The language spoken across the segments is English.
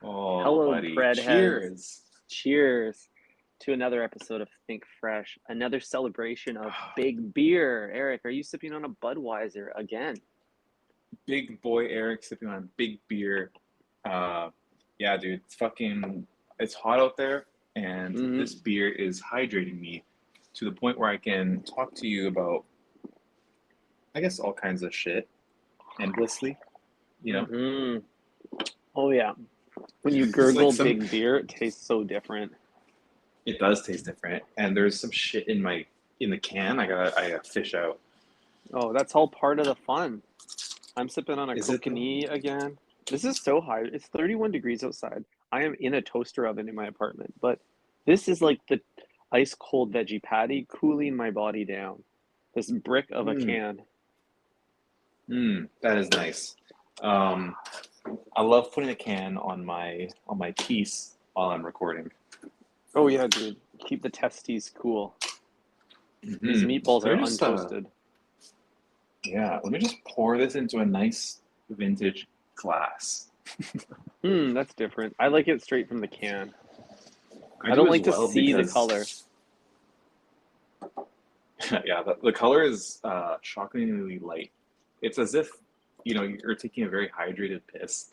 Oh, Hello, buddy. bread heads. Cheers. Cheers to another episode of Think Fresh, another celebration of big beer. Eric, are you sipping on a Budweiser again? Big boy Eric sipping on big beer. Uh, yeah, dude, it's hot out there, and this Mm-hmm. beer is hydrating me to the point where I can talk to you about, I guess, all kinds of shit endlessly, you know? Mm-hmm. Oh yeah. When you It's like gurgle big beer, it tastes so different. it does taste different, and there's some shit in the can I gotta fish out. Oh, that's all part of the fun. I'm sipping on a Is it though? kokanee again. This is so high. It's 31 degrees outside. I am in a toaster oven in my apartment, but this is like the ice cold veggie patty cooling my body down. This brick of a Mm, can. that is nice. Um, I love putting a can on my piece while I'm recording. Oh yeah, dude. Keep the testes cool. These meatballs Let are me just untoasted. let me just pour this into a nice vintage glass. That's different. I like it straight from the can. I I do don't as like to well see the color. because yeah, the color is shockingly light. It's as if you're taking a very hydrated piss.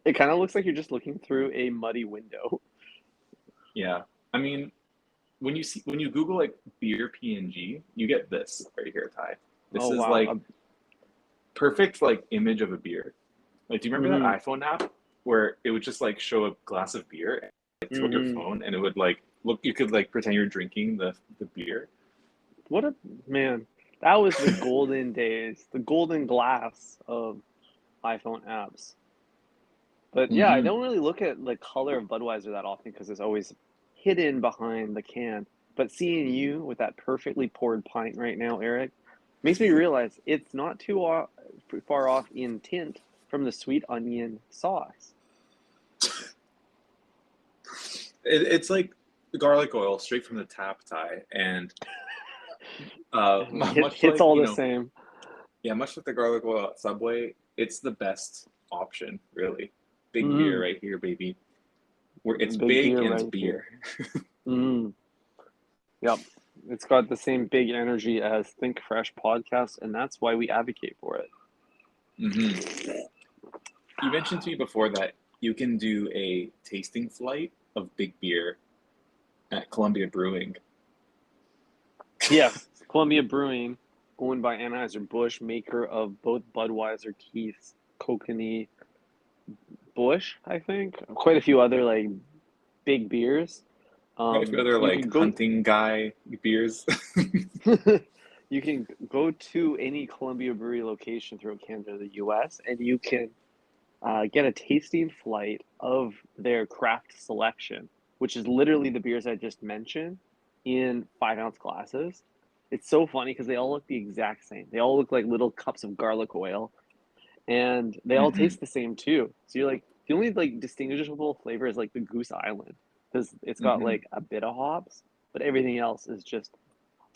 It kind of looks like you're just looking through a muddy window. Yeah, I mean when you Google like beer PNG, you get this right here, Ty. This Oh is wow. like perfect like image of a beer. Like, do you remember Mm-hmm. that iPhone app where it would just like show a glass of beer and like tilt your Mm-hmm. phone and it would like look you could like pretend you're drinking the beer. What a man. That was the golden days, the golden glass of iPhone apps. But yeah, I Hmm. don't really look at the color of Budweiser that often because it's always hidden behind the can. But seeing you with that perfectly poured pint right now, Eric, makes me realize it's not far off in tint from the sweet onion sauce. It's like garlic oil straight from the tap, Ty, and And much hits like all the same. yeah, much like the garlic oil at Subway, it's the best option, really. Big beer Mm, right here, baby. Where it's big big beer and it's right here. beer. Mm, yep. It's got the same big energy as Think Fresh podcast, and that's why we advocate for it. Hmm. You mentioned to me before that you can do a tasting flight of big beer at Columbia Brewing. Yes, Columbia Brewing, owned by Anheuser-Busch, maker of both Budweiser, Keith's, Kokanee, Busch, I think. Quite a few other like big beers. Quite a few other You like can go hunting guy beers. you can go to any Columbia Brewery location throughout Canada or the US and you can get a tasting flight of their craft selection, which is literally the beers I just mentioned in 5 ounce glasses. It's so funny because they all look the exact same. They all look like little cups of garlic oil, and they all Hmm. taste the same too. So you're like the only like distinguishable flavor is like the Goose Island because it's got Hmm. like a bit of hops, but everything else is just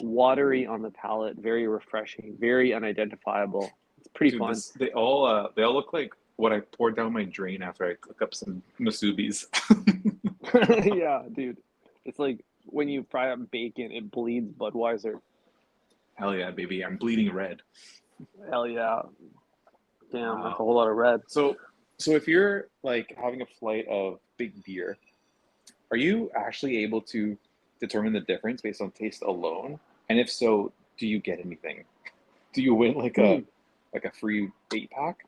watery on the palate, very refreshing, very unidentifiable. It's pretty Dude, fun. this they all look like what I poured down my drain after I cook up some Masubis. Yeah, dude. It's like when you fry up bacon, it bleeds Budweiser. Hell yeah, baby! I'm bleeding red. Hell yeah. Damn, that's a Wow. whole lot of red. So, so if you're like having a flight of big beer, are you actually able to determine the difference based on taste alone? And if so, do you get anything? Do you win Hmm. like a free 8 pack?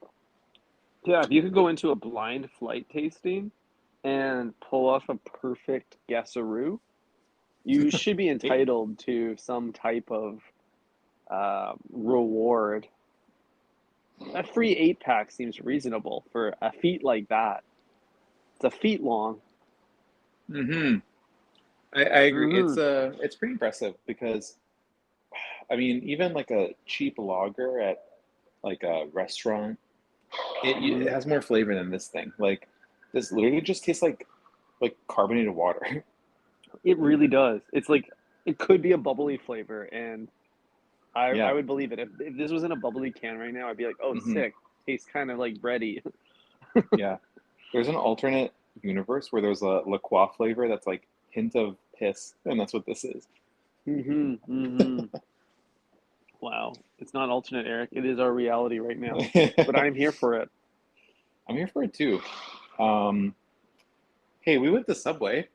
Yeah, if you could go into a blind flight tasting and pull off a perfect guesseroo, you should be Eight? entitled to some type of reward. A free 8 pack seems reasonable for a feat like that. It's a feet long. Mm-hmm. I agree. Mm-hmm. It's pretty impressive because I mean even like a cheap lager at like a restaurant, it Mm-hmm. has more flavor than this thing. Like this literally just tastes like carbonated water. It really does. It's like it could be a bubbly flavor, and I Yeah. would believe it. If this was in a bubbly can right now, I'd be like, oh, Hmm. sick. tastes kind of like bready. Yeah. There's an alternate universe where there's a La Croix flavor that's like hint of piss, and that's what this is. Mm-hmm. Mm-hmm. Wow. It's not alternate, Eric. It is our reality right now. But I'm here for it. I'm here for it too. Um, hey, we went to Subway.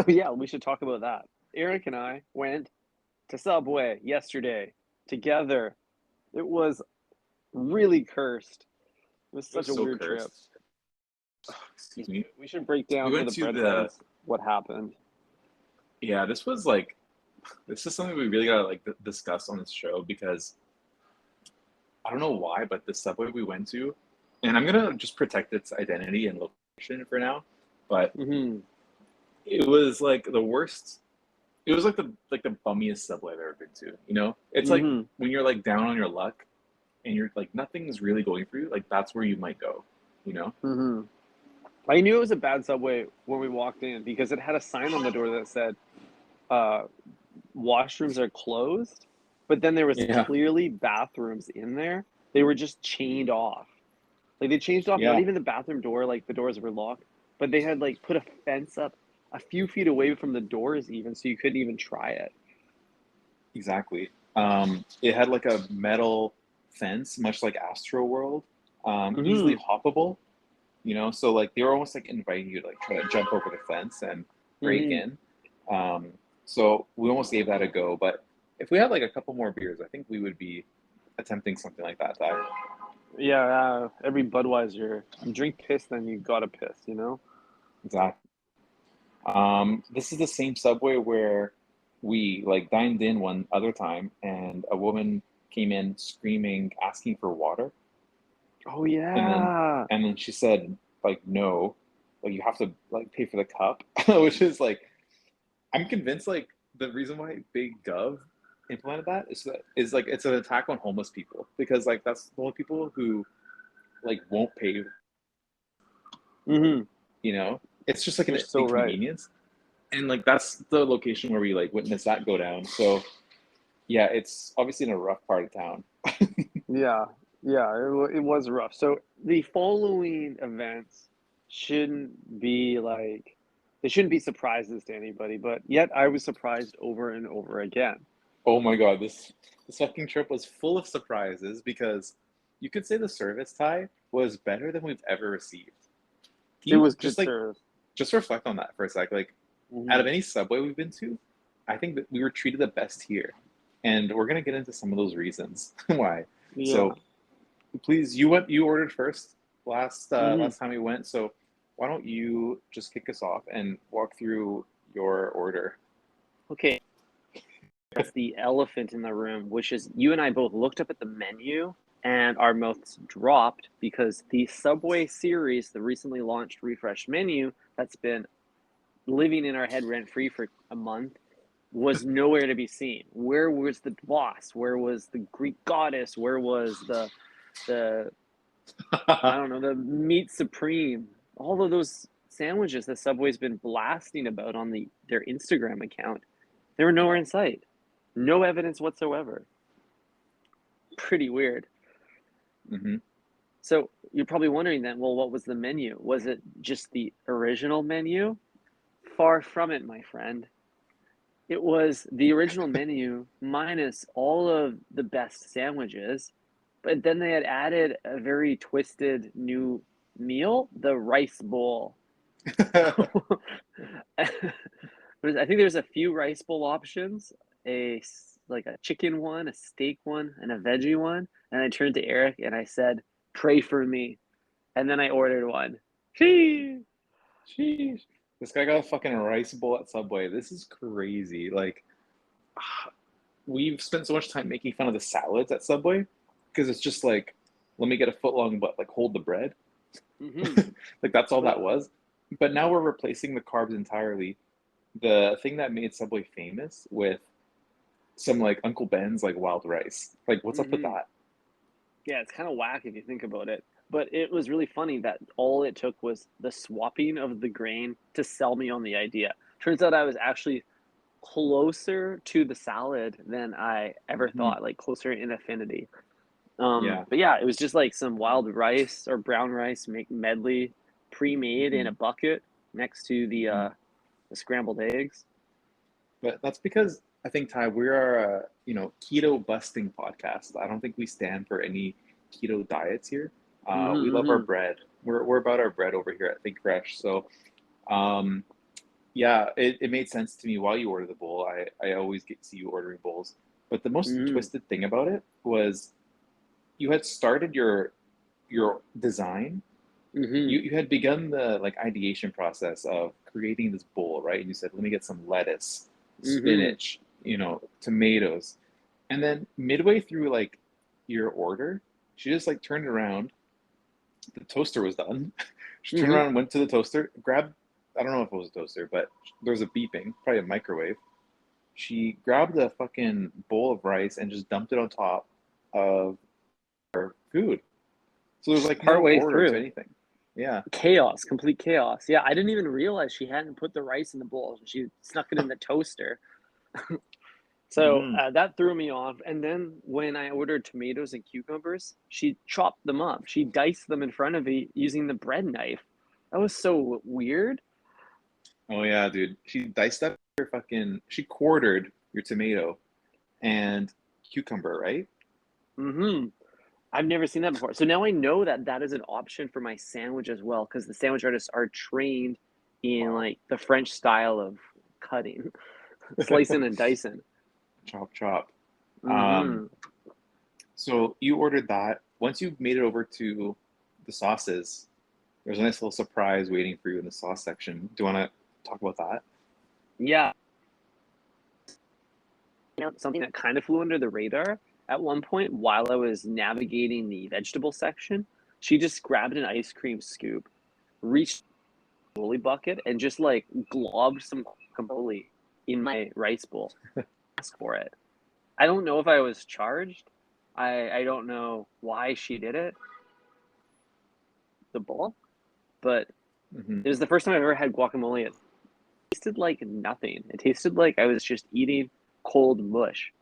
Yeah, we should talk about that. Eric and I went to Subway yesterday together. It was really cursed. It was It was such a so weird trip. cursed. Excuse me. We should break We down for went the to the breadheads what happened. yeah. This is something we really gotta like discuss on this show because I don't know why, but the Subway we went to, and I'm gonna just protect its identity and location for now, but Mm-hmm. it was like the worst. It was like the bummiest Subway I've ever been to. You know, it's like Mm-hmm. when you're like down on your luck and you're like nothing's really going for you. Like that's where you might go. You know? Mm-hmm. I knew it was a bad Subway when we walked in because it had a sign on the door that said, uh, washrooms are closed, but then there was Yeah, clearly bathrooms in there. They were just chained off. Like they changed off not yeah, even the bathroom door, like the doors were locked, but they had like put a fence up a few feet away from the doors even so you couldn't even try it. exactly. It had like a metal fence, much like Astro World, easily Mm-hmm. hoppable. You know, so like they were almost like inviting you to like try to jump over the fence and break Mm-hmm. in. Um, so we almost gave that a go, but if we had like a couple more beers, I think we would be attempting something like that, Ty. Yeah, every Budweiser, you drink piss, then you gotta piss, you know? Exactly. This is the same Subway where we like dined in one other time, and a woman came in screaming, asking for water, Oh and then yeah. she said like no, like you have to like pay for the cup, which is like I'm convinced like the reason why Big Gov implemented that is like it's an attack on homeless people because like that's the only people who like won't pay. Mm-hmm. You know, it's just like You're an so right. inconvenience, and like that's the location where we like witnessed that go down. So yeah, it's obviously in a rough part of town. Yeah, yeah, it was rough. So the following events shouldn't be like they shouldn't be surprises to anybody, but yet I was surprised over and over again. Oh my god, this fucking trip was full of surprises because you could say the service Ty was better than we've ever received. Can It you was good just like service. just reflect on that for a sec? Like out Hmm. of any Subway we've been to, I think that we were treated the best here, and we're gonna get into some of those reasons why. Yeah. So please, you ordered first Hmm. last time we went, so why don't you just kick us off and walk through your order? Okay, that's the elephant in the room, which is you and I both looked up at the menu and our mouths dropped because the Subway series, the recently launched refreshed menu that's been living in our head rent free for a month was nowhere to be seen. Where was the boss? Where was the Greek goddess? Where was the I don't know, the meat supreme? All of those sandwiches that Subway's been blasting about on their Instagram account, they were nowhere in sight. No evidence whatsoever. Pretty weird. Hmm. So you're probably wondering then, well, what was the menu? Was it just the original menu? Far from it, my friend. It was the original menu minus all of the best sandwiches, but then they had added a very twisted new meal, the rice bowl. I think there's a few rice bowl options, like a chicken one, a steak one, and a veggie one. And I turned to Eric and I said, "Pray for me." And then I ordered one. Sheesh. Sheesh. This guy got a fucking rice bowl at Subway. This is crazy. Like, we've spent so much time making fun of the salads at Subway because it's just like, let me get a foot long, but like hold the bread. Mm-hmm. Like, that's all But that was. But now we're replacing the carbs entirely. The thing that made Subway famous with some like Uncle Ben's like wild rice. Like, what's up with mm-hmm. that? Yeah, it's kind of whack if you think about it. But it was really funny that all it took was the swapping of the grain to sell me on the idea. Turns out I was actually closer to the salad than I ever Hmm. thought, like closer in affinity. Yeah. But yeah, it was just like some wild rice or brown rice medley, pre-made in a Hmm. bucket next to Hmm. the scrambled eggs. But that's because I think, Ty, we are a keto busting podcast. I don't think we stand for any keto diets here. We love our Mm-hmm, bread. We're about our bread over here at Think Fresh. So um, yeah, it made sense to me while you order the bowl. I always get to see you ordering bowls. But the most mm-hmm, twisted thing about it was you had started your design. mm-hmm, You had begun the like ideation process of creating this bowl, right? And you said, let me get some lettuce, mm-hmm, spinach, tomatoes. And then midway through like your order, she just like turned around. The toaster was done. She turned mm-hmm. around, went to the toaster, grabbed, I don't know if it was a toaster, but there was a beeping, probably a microwave. She grabbed a fucking bowl of rice and just dumped it on top of her food. So there's Just like no partway order to through. anything. Yeah. Chaos, complete chaos. Yeah, I didn't even realize she hadn't put the rice in the bowl. She snuck it in the toaster. So Hmm. that threw me off. And then when I ordered tomatoes and cucumbers, she chopped them up. She diced them in front of me using the bread knife. That was so weird. Oh yeah, dude. She diced up your she quartered your tomato and cucumber, right? Mm-hmm. I've never seen that before. So now I know that that is an option for my sandwich as well, because the sandwich artists are trained in Wow. like the French style of cutting, slicing and dicing. Chop chop. Um, Mm-hmm. so you ordered that. Once you made it over to the sauces, there's a nice little surprise waiting for you in the sauce section. Do you want to talk about that? Yeah, something that kind of flew under the radar at one point while I was navigating the vegetable section. She just grabbed an ice cream scoop, reached the guacamole bucket, and just like globbed some guacamole in my rice bowl. Ask for it. I don't know if I was charged. I don't know why she did it, the bowl, but Hmm. it was the first time I've ever had guacamole. It tasted like nothing. It tasted like I was just eating cold mush.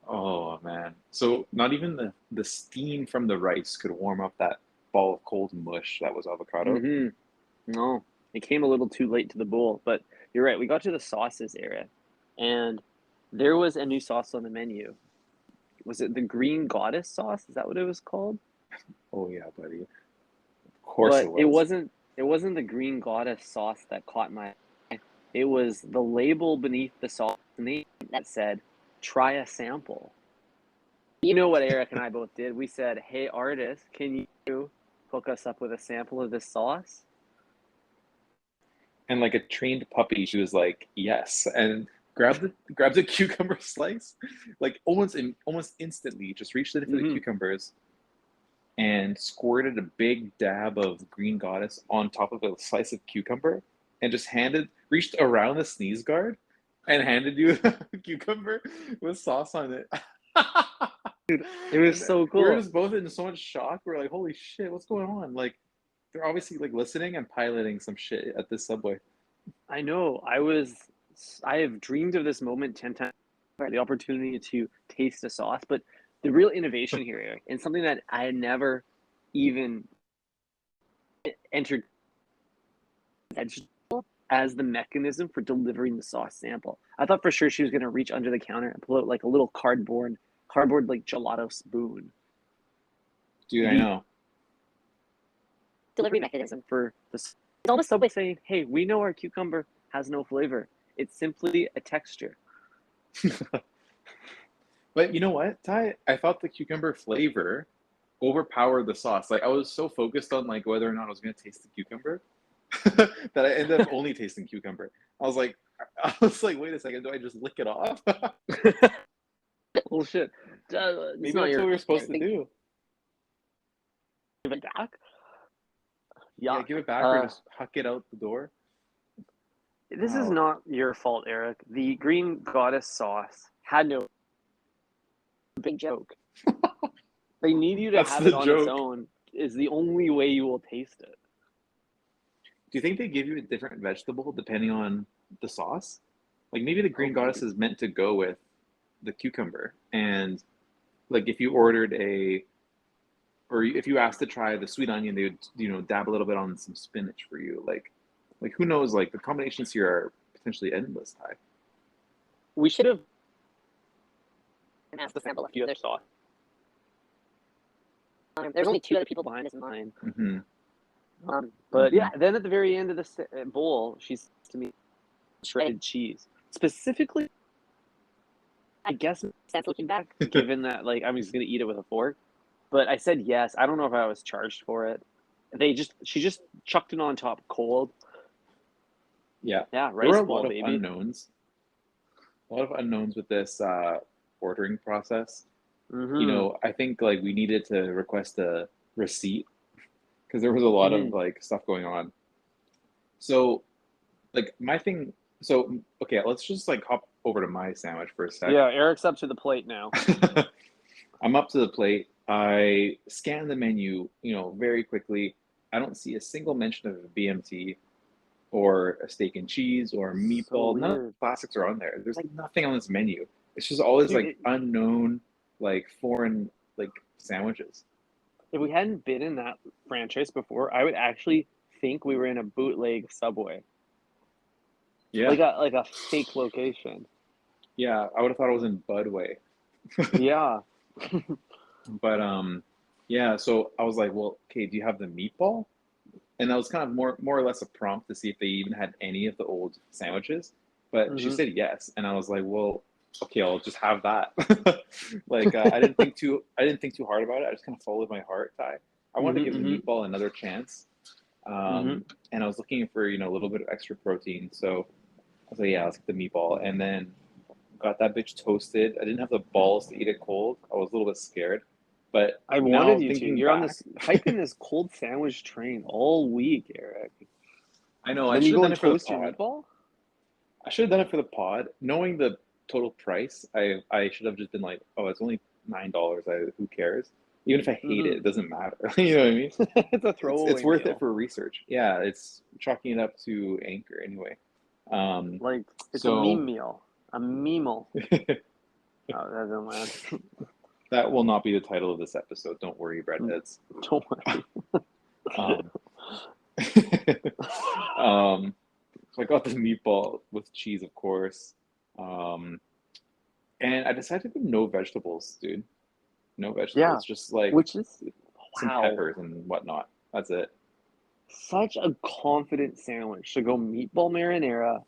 Oh man. So not even the steam from the rice could warm up that ball of cold mush that was avocado. Mm-hmm. No, it came a little too late to the bowl, but you're right. We got to the sauces area, and there was a new sauce on the menu. Was it the Green Goddess sauce? Is that what it was called? Oh yeah, buddy. Of course But it it was. wasn't. It wasn't the Green Goddess sauce that caught my eye. It was the label beneath the sauce name that said, "Try a sample." You know what Eric and I both did? We said, "Hey, artist, can you hook us up with a sample of this sauce?" And like a trained puppy, she was like, "Yes," and grabbed the cucumber slice, like almost instantly, just reached in for the Mm-hmm. cucumbers and squirted a big dab of Green Goddess on top of a slice of cucumber, and just reached around the sneeze guard, and handed you a cucumber with sauce on it. It was And so we were cool. just both in so much shock. We are like, "Holy shit, what's going on?" Like they're obviously like listening and piloting some shit at this subway. I know. I have dreamed of this moment 10 times, the opportunity to taste a sauce, but the real innovation here, Eric, and something that I had never even entered vegetable as the mechanism for delivering the sauce sample. I thought for sure she was going to reach under the counter and pull out like a little cardboard like gelato spoon. Dude, I The know. delivery mechanism for this is almost Subway saying, "Hey, we know our cucumber has no flavor. It's simply a texture." But you know what, Ty? I thought the cucumber flavor overpowered the sauce. Like I was so focused on like whether or not I was gonna taste the cucumber that I ended up only tasting cucumber. I was like, wait a second, do I just lick it off? Oh shit! It's Maybe not that's what your we were supposed to thing. do. Give it back. Yeah, Yuck. give it back or just huck it out the door. This is Wow, not your fault, Eric. The Green Goddess sauce had no big joke. They need you to that's have it the on its joke. own. Is the only way you will taste it. Do you think they give you a different vegetable depending on the sauce? Like maybe the Oh, green goddess maybe. is meant to go with the cucumber, and Like if you ordered or if you asked to try the sweet onion, they would, dab a little bit on some spinach for you. Like who knows? Like the combinations here are potentially endless, Ty. We should have asked to sample a few other sauce. There's only two other people behind us in line. Mm-hmm. But yeah, then at the very end of the bowl, she said to me, shredded cheese. Specifically, I guess sense looking back, given that like I'm just gonna eat it with a fork. But I said yes. I don't know if I was charged for it. She just chucked it on top cold. Yeah, Yeah, there were rice a bowl, lot of baby. unknowns. A lot of unknowns with this ordering process. Mm-hmm. I think like we needed to request a receipt because there was a lot of Mm. like stuff going on. So like my thing. So okay, let's just like hop over to my sandwich for a sec. Yeah, Eric's up to the plate now. I'm up to the plate. I scan the menu, very quickly. I don't see a single mention of a BMT or a steak and cheese or a So meatball. None of the weird. classics are on there. There's like nothing on this menu. It's just always Dude, like unknown, like foreign, like sandwiches. if we hadn't been in that franchise before, I would actually think we were in a bootleg Subway. Yeah, Like a fake location. yeah. I would have thought it was in Budway, Yeah. but yeah. So I was like, well, okay. Do you have the meatball? And that was kind of more or less a prompt to see if they even had any of the old sandwiches. But she Mm-hmm. said yes, and I was like, well, okay, I'll just have that. Like I didn't think too hard about it. I just kind of followed my heart, Ty. I wanted to give the Mm-hmm. meatball another chance, Mm-hmm. and I was looking for a little bit of extra protein. So I was like, yeah, let's get the meatball, and then got that bitch toasted. I didn't have the balls to eat it cold. I was a little bit scared, but I wanted now you to. thinking You're on back, this hyping this cold sandwich train all week, Eric. I know I Then you should have go done and it for the toast your pod. meatball? I should have done it for the pod. Knowing the total price, I should have just been like, oh, it's only $9. Who cares? Even if I hate it, Mm-hmm. it doesn't matter. You know what I mean? It's a It's throwaway worth it meal. for research. Yeah, it's chalking it up to Anchor anyway. Um, Like it's a so meme meal. A memal. Oh, that didn't land. that will not be the title of this episode. Don't worry, breadheads. Don't worry. Um, so I got the meatball with cheese, of course. Um, and I decided to do no vegetables, dude. No Yeah, vegetables, just like which is some wow. peppers and whatnot. That's it. Such a confident sandwich to go meatball marinara,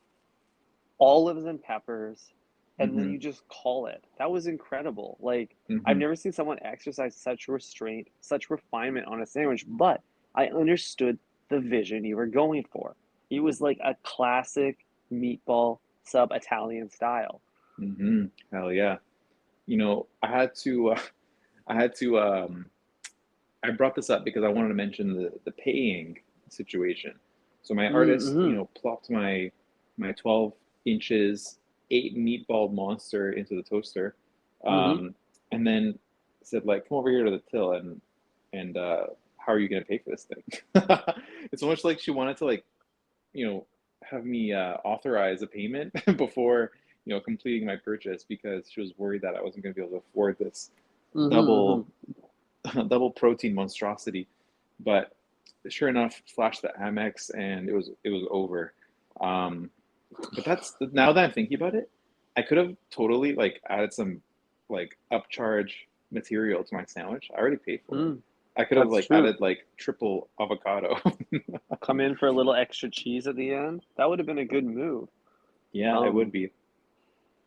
olives and peppers, and then Hmm. you just call it. That was incredible. Like, I've Hmm. never seen someone exercise such restraint, such refinement on a sandwich, but I understood the vision you were going for. It was like a classic meatball sub Italian style. Hmm. Hell yeah. I had to, I had to, I brought this up because I wanted to mention the paying situation. So my artist, Mm-hmm. plopped my 12 inches, 8 meatball monster into the toaster, Mm-hmm. um, and then said like, come over here to the till and how are you gonna pay for this thing? It's almost like she wanted to like, you know, have me authorize a payment before completing my purchase because she was worried that I wasn't gonna be able to afford this Mm-hmm. double double protein monstrosity. But sure enough, flashed the Amex and it was over. Um, but that's now that I'm thinking about it, I could have totally like added some like upcharge material to my sandwich. I already paid for it. Mm, I could have that's like true. added like triple avocado. Come in for a little extra cheese at the end. That would have been a good move. Yeah, it would Um, be.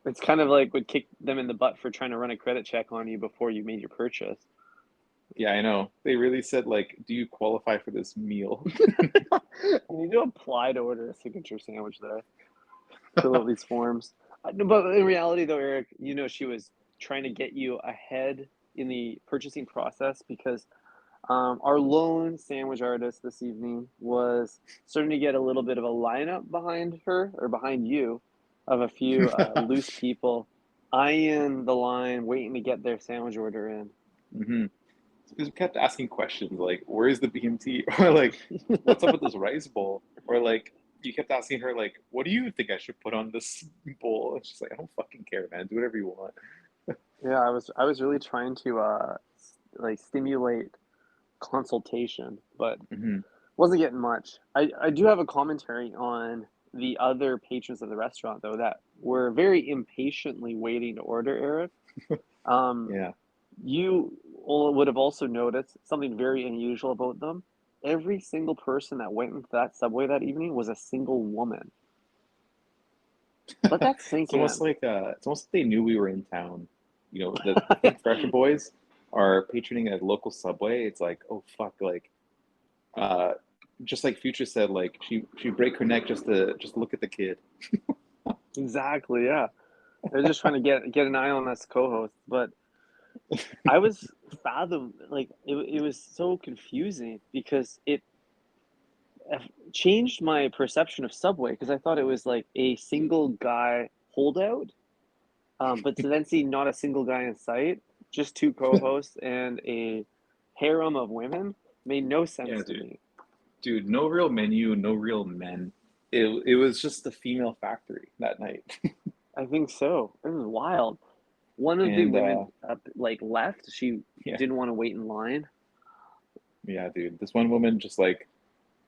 it's kind of like would kick them in the butt for trying to run a credit check on you before you made your purchase. Yeah, I know. They really said like, do you qualify for this meal? You need to apply to order a signature sandwich there. Fill out these forms. No, but in reality, though, Eric, she was trying to get you ahead in the purchasing process because our lone sandwich artist this evening was starting to get a little bit of a lineup behind her or behind you of a few loose people eyeing the line, waiting to get their sandwich order in. Hmm. Because we kept asking questions like, "Where's the BMT?" or like, "What's up with this rice bowl?" Or like, you kept asking her like, "What do you think I should put on this bowl?" And she's like, "I don't fucking care, man. Do whatever you want." Yeah, I was really trying to like stimulate consultation, but Hmm. wasn't getting much. I do have a commentary on the other patrons of the restaurant though that were very impatiently waiting to order, Eric. Um, Yeah. you would have also noticed something very unusual about them. Every single person that went into that Subway that evening was a single woman. Let that sink in. It's almost like they knew we were in town. You know, the Think Fresher boys are patroning a local Subway. It's like, oh fuck, like uh just like Future said, like she break her neck just to look at the kid. Exactly, yeah. They're just trying to get an eye on us co-hosts, but I was fathom like it was so confusing because it changed my perception of Subway because I thought it was like a single guy holdout. But to then see not a single guy in sight, just two co-hosts and a harem of women made no Yeah, sense to me. dude, no real menu, no real men. It was just the female factory that night. I think so. It was wild. One of the And women like left. She yeah, didn't want to wait in line. yeah, dude, this one woman just like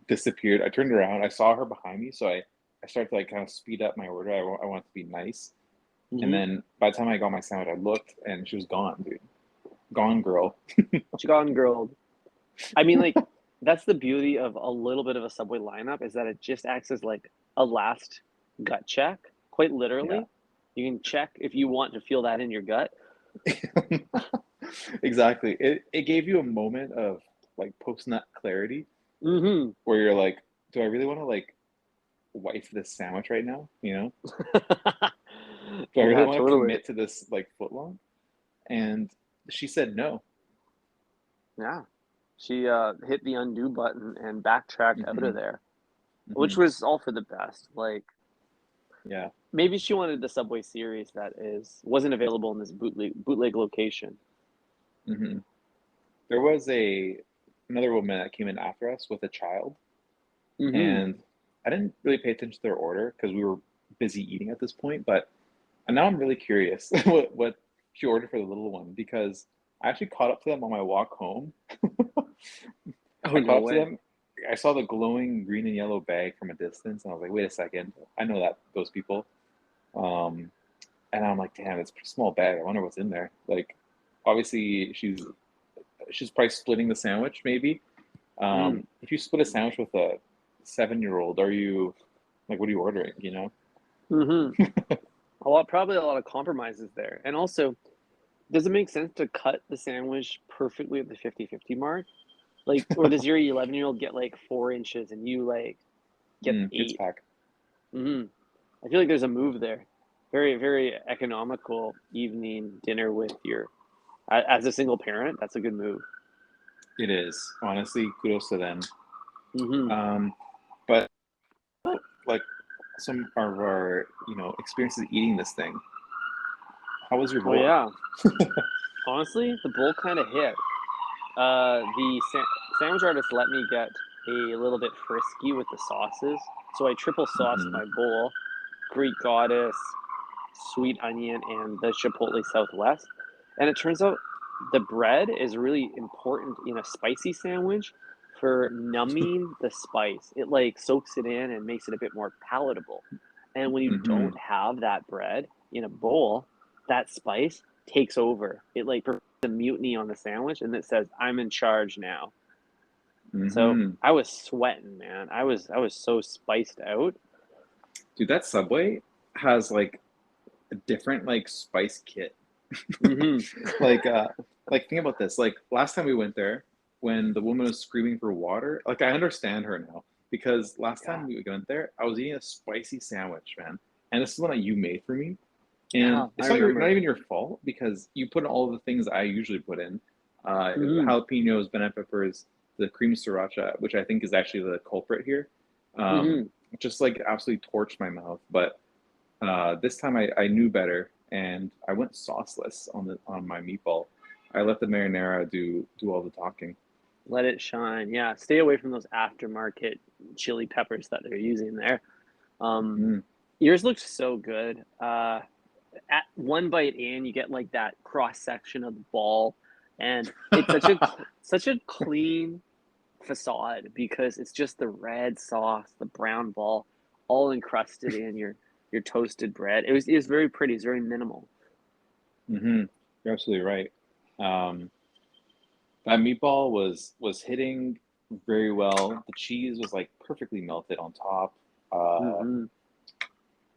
disappeared. I turned around, I saw her behind me, so I started to like kind of speed up my order. I wanted to be nice. And Hmm. then by the time I got my sandwich, I looked and she was gone, dude. Gone girl. She got girled. I mean, like that's the beauty of a little bit of a Subway lineup is that it just acts as like a last gut check. Quite Yeah. literally, you can check if you want to feel that in your gut. Exactly. It gave you a moment of like post nut clarity Hmm. where you're like, do I really want to like wife this sandwich right now? You know? Do I really Yeah, want to totally. commit to this like footlong? And she said no. Yeah. She hit the undo button and backtracked out Hmm. of there, Hmm. which was all for the best. Like Yeah. maybe she wanted the Subway series that is wasn't available in this bootleg location. Hmm. There was a another woman that came in after us with a child, Hmm. and I didn't really pay attention to their order because we were busy eating at this point. But now I'm really curious what she ordered for the little one because I actually caught up to them on my walk home. Oh I no caught up to way. them. I saw the glowing green and yellow bag from a distance, and I was like, "Wait a second, I know that those people." Um, and I'm like, "Damn, it's a pretty small bag. I wonder what's in there." Like, obviously, she's probably splitting the sandwich, maybe. Mm. If you split a sandwich with a 7-year old, are you like, what are you ordering? You know? Hmm. Probably a lot of compromises there. And also, does it make sense to cut the sandwich perfectly at the 50-50 mark? Like, or does your 11-year-old get like 4 inches and you like get Kids 8? pack. Hmm. I feel like there's a move there. Very, very economical evening dinner with your, as a single parent, that's a good move. It is honestly kudos to them. Hmm. But like some of our experiences eating this thing. How was your Oh bowl? yeah. Honestly, the bowl kind of hit. Sandwich artist let me get a little bit frisky with the sauces, so I triple sauced Hmm. my bowl: Greek Goddess, sweet onion, and the Chipotle Southwest. And it turns out the bread is really important in a spicy sandwich for numbing the spice. It like soaks it in and makes it a bit more palatable. And when you Hmm. don't have that bread in a bowl, that spice takes over. It like prevents a mutiny on the sandwich and it says, I'm in charge now. So Hmm. I was sweating, man. I was so spiced out. Dude, that Subway has like a different like spice kit. Hmm. like uh like think about this. Like last time we went there, when the woman was screaming for water, like I understand her now because last Yeah. time we went there, I was eating a spicy sandwich, man, and this is one that you made for me, and Yeah, I it's not remember. even your fault because you put in all the things I usually put in, Hmm. jalapenos, banana peppers, the cream sriracha, which I think is actually the culprit here. Hmm. Just like absolutely torched my mouth, but this time I knew better and I went sauceless on my meatball. I let the marinara do all the talking. Let it shine. Yeah, stay away from those aftermarket chili peppers that they're using there. Um, Hmm. Yours looks so good. at one bite in, you get like that cross section of the ball, and it's such a clean facade because it's just the red sauce, the brown ball, all encrusted in your toasted bread. It was very pretty. It's very minimal. Mm-hmm. You're absolutely right. Um, that meatball was hitting very well. The cheese was like perfectly melted on top. Uh, Hmm.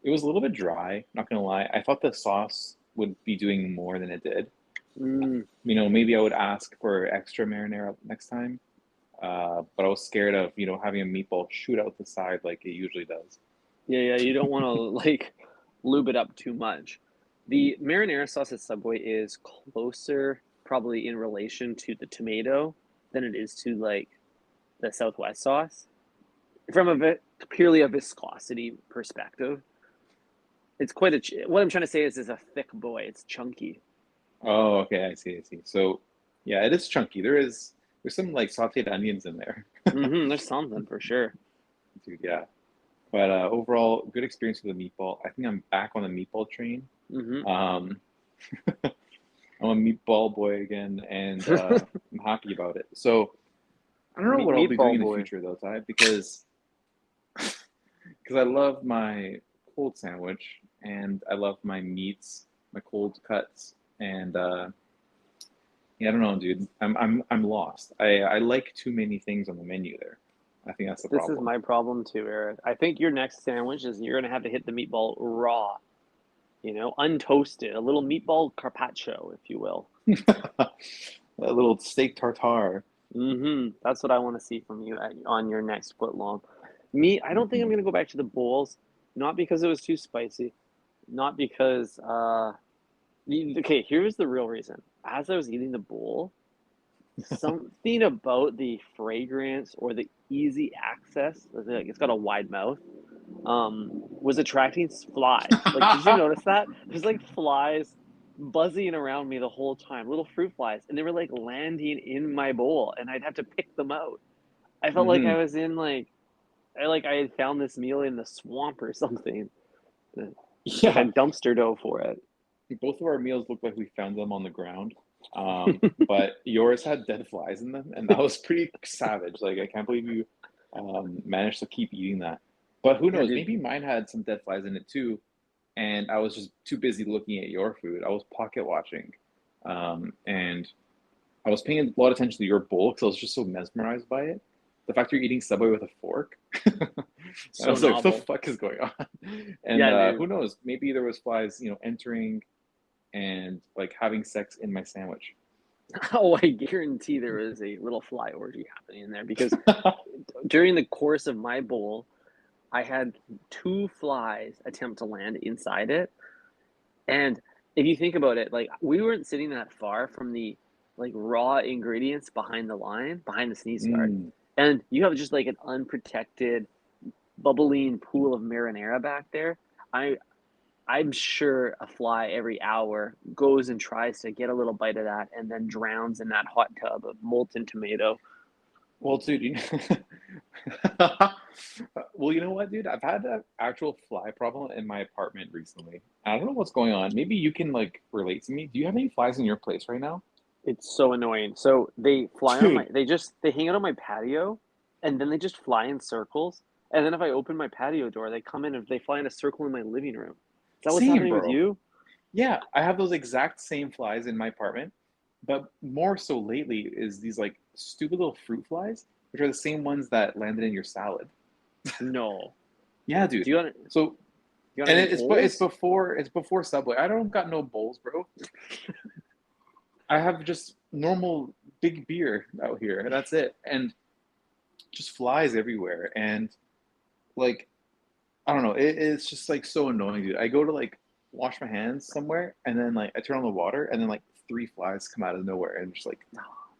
it was a little bit dry, not gonna lie. I thought the sauce would be doing more than it did. Mm. Maybe I would ask for extra marinara next time. But I was scared of, having a meatball shoot out the side like it usually does. Yeah, yeah. You don't want to like lube it up too much. The marinara sauce at Subway is closer, probably in relation to the tomato, than it is to like the Southwest sauce. From purely a viscosity perspective, it's quite what I'm trying to say is a thick boy. It's chunky. Oh, okay, I see. So, yeah, it is chunky. There's some like sauteed onions in there, There's something for sure. dude. Yeah, but overall, good experience with the meatball. I think I'm back on the meatball train. Hmm. Um, I'm a meatball boy again, and I'm happy about it. So I don't know what I'll be doing Meatball in the boy. future though, Ty, because I love my cold sandwich and I love my meats, my cold cuts, and yeah, I don't know, dude. I'm lost. I like too many things on the menu there. I think that's the This is problem. my problem too, Eric. I think your next sandwich is you're gonna have to hit the meatball raw, untoasted, a little meatball carpaccio, if you will. A little steak tartare. That's what I want to see from you on your next foot long. Me, I don't think I'm Hmm. gonna go back to the bowls, not because it was too spicy, not because okay, here's the real reason. As I was eating the bowl, something about the fragrance or the easy access, like it's got a wide mouth, was attracting flies. Like, did you notice that? There's like flies buzzing around me the whole time, little fruit flies, and they were like landing in my bowl, and I'd have to pick them out. I felt like I Hmm. was in I had found this meal in the swamp or something. Like I Yeah, dumpster dove for it. both of our meals looked like we found them on the ground. But yours had dead flies in them, and that was pretty savage. Like, I can't believe you managed to keep eating that. But who Yeah, knows? dude. Maybe mine had some dead flies in it too, and I was just too busy looking at your food. I was pocket watching, and I was paying a lot of attention to your bowl because I was just so mesmerized by it. The fact you're eating Subway with a fork. I So was like, what the novel. fuck is going on? And Yeah, dude. who knows? Maybe there was flies, entering and like having sex in my sandwich. Oh, I guarantee there is a little fly orgy happening in there because during the course of my bowl, I had two flies attempt to land inside it. And if you think about it, like we weren't sitting that far from the like raw ingredients behind the line, behind the sneeze guard. Mm. And you have just like an unprotected, bubbling pool of marinara back there. I I'm sure a fly every hour goes and tries to get a little bite of that and then drowns in that hot tub of molten tomato. Well, dude, well, you know what, dude? I've had an actual fly problem in my apartment recently. I don't know what's going on. Maybe you can like relate to me. Do you have any flies in your place right now? It's so annoying. So they fly on Dude, they hang out on my patio and then they just fly in circles. And then if I open my patio door, they come in and they fly in a circle in my living room. Is that what's same, happening with bro. you? Yeah, I have those exact same flies in my apartment, but more so lately is these like stupid little fruit flies, which are the same ones that landed in your salad. No. Yeah, Do dude. you got So, you got and any it's bowls? before Subway. I don't got no bowls, bro. I have just normal big beer out here, and that's it. And just flies everywhere, and like I don't know, it's just like so annoying, dude. I go to like wash my hands somewhere, and then like I turn on the water, and then like three flies come out of nowhere, and just like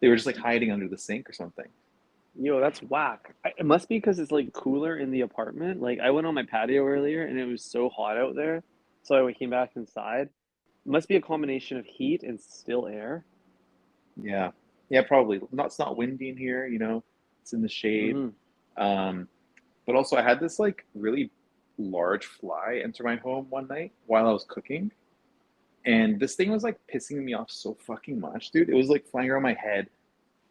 they were just like hiding under the sink or something. Yo, that's whack. It must be because it's like cooler in the apartment. Like I went on my patio earlier and it was so hot out there. So I came back inside. It must be a combination of heat and still air. Yeah, yeah, probably. Not it's not windy in here, it's in the shade. Hmm. Um, but also I had this like really large fly enter my home one night while I was cooking. And this thing was like pissing me off so fucking much, dude. It was like flying around my head,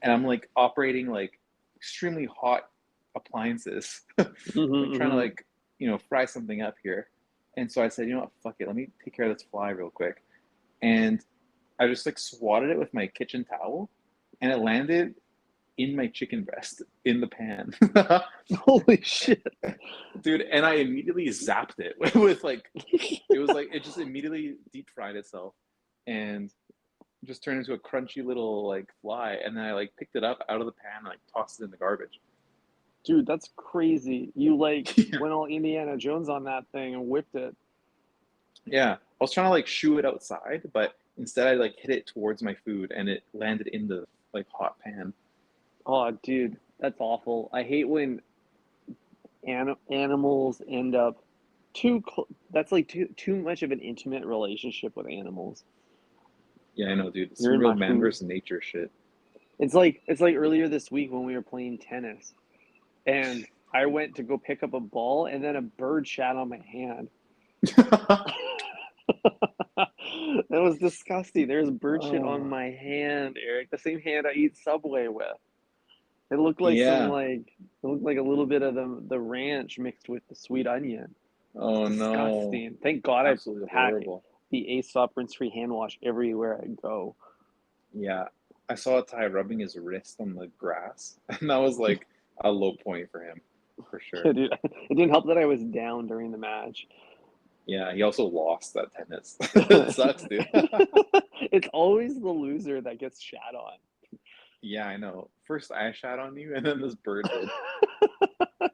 and I'm like operating like extremely hot appliances, like trying to Mm-hmm. like fry something up here. And so I said, you know what, fuck it, let me take care of this fly real quick. And I just like swatted it with my kitchen towel, and it landed in my chicken breast in the pan. Holy shit. Dude, and I immediately zapped it with like it was like it just immediately deep fried itself and just turned into a crunchy little like fly, and then I like picked it up out of the pan and like tossed it in the garbage. Dude, that's crazy. You like Yeah. went all Indiana Jones on that thing and whipped it. Yeah. I was trying to like shoo it outside, but instead I like hit it towards my food and it landed in the like hot pan. Oh, dude, that's awful. I hate when animals end up that's like too much of an intimate relationship with animals. Yeah, I know, dude. It's You're some in real my man food. versus nature shit. It's like earlier this week when we were playing tennis and I went to go pick up a ball and then a bird shat on my hand. That was disgusting. There's bird shit on Oh, my hand, Eric. The same hand I eat Subway with. It looked like yeah. it looked like a little bit of the ranch mixed with the sweet onion. It's Oh no. disgusting. Thank God I Absolutely pack horrible. the Aesop rinse-free hand wash everywhere I go. Yeah. I saw a Ty rubbing his wrist on the grass, and that was like a low point for him, for sure. Yeah, dude, it didn't help that I was down during the match. Yeah, he also lost that tennis. It sucks, dude. It's always the loser that gets shat on. Yeah, I know. First I shot on you, and then this bird did.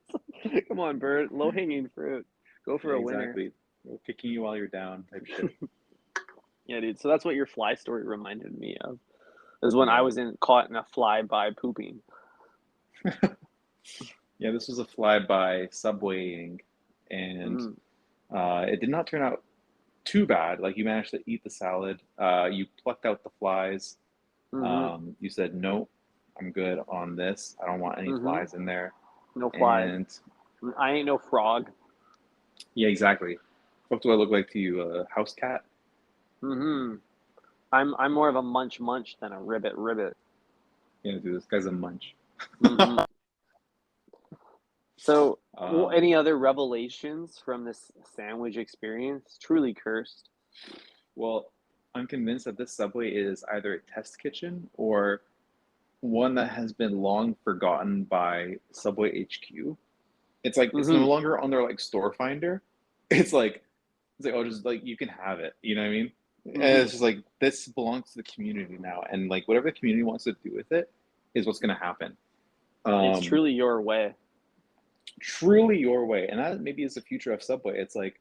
Come on, Bert. Low hanging fruit. Go Yeah, for a winner. exactly. Kicking you while you're down type shit. Yeah, dude. So that's what your fly story reminded me of. Is when I Yeah. was caught in a fly by pooping. Yeah, this was a flyby subwaying, and Mm, it did not turn out too bad. Like you managed to eat the salad. You plucked out the flies. mm-hmm. You said no, I'm good on this. I don't want any Mm-hmm. flies in there. No flies. And I ain't no frog. yeah, exactly. What do I look like to you? A house cat? Mm-hmm. I'm more of a munch than a ribbit. Yeah, dude, this guy's a munch. Mm-hmm. So, well, Um, any other revelations from this sandwich experience? Truly cursed. well, I'm convinced that this subway is either a test kitchen or one that has been long forgotten by Subway HQ. It's like it's no Mm-hmm. longer on their like store finder. It's like oh, just like you can have it. You know what I mean? And Mm-hmm. it's just like this belongs to the community now, and like whatever the community wants to do with it is what's going to happen. It's Um, truly your way. Truly your way, and that maybe is the future of Subway. It's like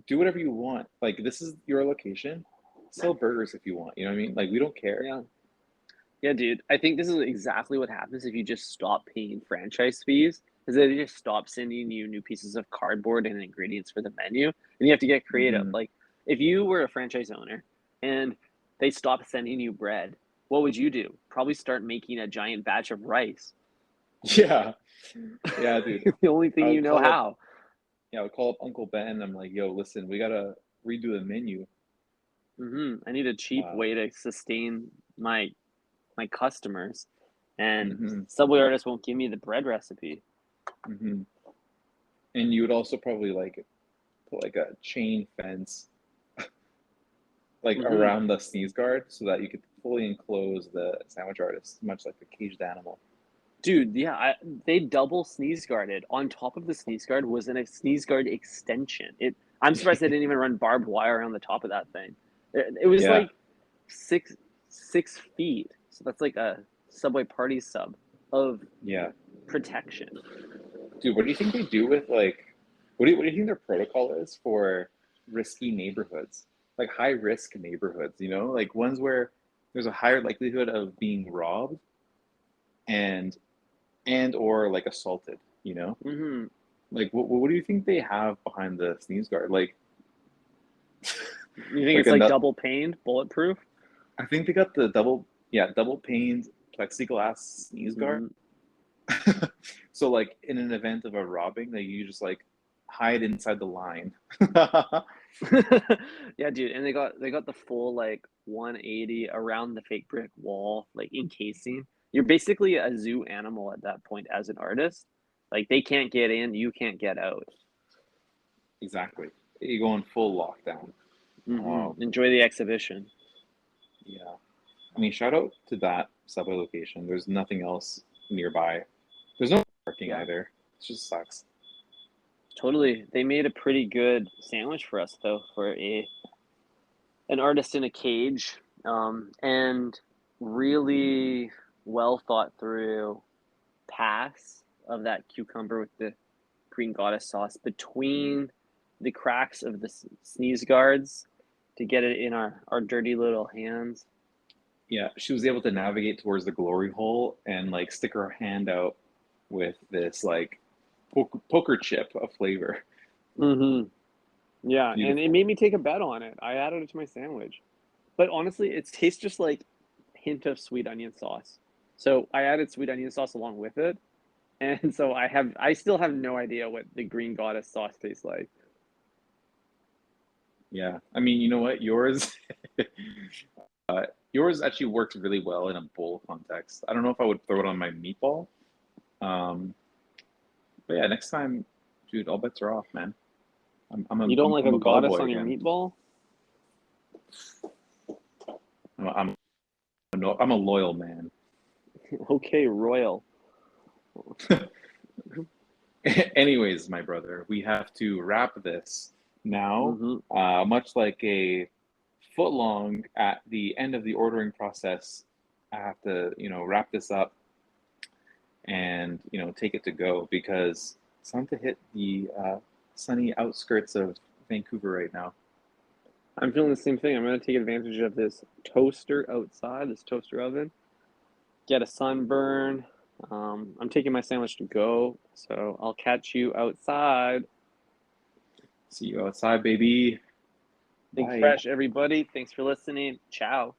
do whatever you want. Like this is your location. Sell burgers if you want. You know what I mean? Like we don't care. Yeah. Yeah, dude. I think this is exactly what happens if you just stop paying franchise fees. Is that they just stop sending you new pieces of cardboard and ingredients for the menu, and you have to get creative. Hmm. Like if you were a franchise owner and they stopped sending you bread, what would you do? Probably start making a giant batch of rice. Yeah, yeah, dude. The only thing I you would know call up. how. Yeah, I would call up Uncle Ben. I'm like, yo, listen, we gotta redo the menu. I need a cheap Uh, way to sustain my customers, and hmm Subway artists won't give me the bread recipe. hmm And you would also probably like put like a chain fence like hmm around the sneeze guard so that you could fully enclose the sandwich artist, much like a caged animal. Dude, yeah, they double sneeze guarded. On top of the sneeze guard was a sneeze guard extension. I'm surprised they didn't even run barbed wire on the top of that thing. It was Yeah, like six feet. So that's like a Subway party sub of yeah. protection. Dude, what do you think they do with like, what do you think their protocol is for risky neighborhoods, like high risk neighborhoods? You know, like ones where there's a higher likelihood of being robbed and or like assaulted. You know, hmm like what do you think they have behind the sneeze guard? You think Like it's a like nut. double paned, bulletproof? I think they got the double paned plexiglass sneeze guard. hmm So like in an event of a robbing, that you just like hide inside the line. Yeah, dude, and they got the full like 180 around the fake brick wall, like encasing. You're basically a zoo animal at that point as an artist. Like they can't get in, you can't get out. Exactly. You go in full lockdown. Enjoy the exhibition. Yeah. I mean, shout out to that subway location. There's nothing else nearby. There's no parking Yeah, either. It just sucks. totally. They made a pretty good sandwich for us though, for a an artist in a cage, and really well thought through pass of that cucumber with the green goddess sauce between the cracks of the sneeze guards to get it in our dirty little hands. Yeah, she was able to navigate towards the glory hole and like stick her hand out with this like poker chip of flavor. Mm-hmm. Yeah, and it Beautiful. made me take a bet on it. I added it to my sandwich. But honestly, it tastes just like a hint of sweet onion sauce. So I added sweet onion sauce along with it. And so I still have no idea what the green goddess sauce tastes like. Yeah. I mean, you know what? Yours yours actually works really well in a bowl context. I don't know if I would throw it on my meatball. Um, but yeah, next time, dude, all bets are off, man. You don't like a I'm a ball goddess boy on your again. meatball? I'm I'm a loyal man. Okay, royal. Anyways, my brother, we have to wrap this now. Mm-hmm. Much like a foot long at the end of the ordering process, I have to, wrap this up and, take it to go because it's time to hit the sunny outskirts of Vancouver right now. I'm feeling the same thing. I'm going to take advantage of this toaster outside, this toaster oven, get a sunburn. I'm taking my sandwich to go, so I'll catch you outside. See you outside, baby. Think Bye. fresh, everybody. Thanks for listening. Ciao.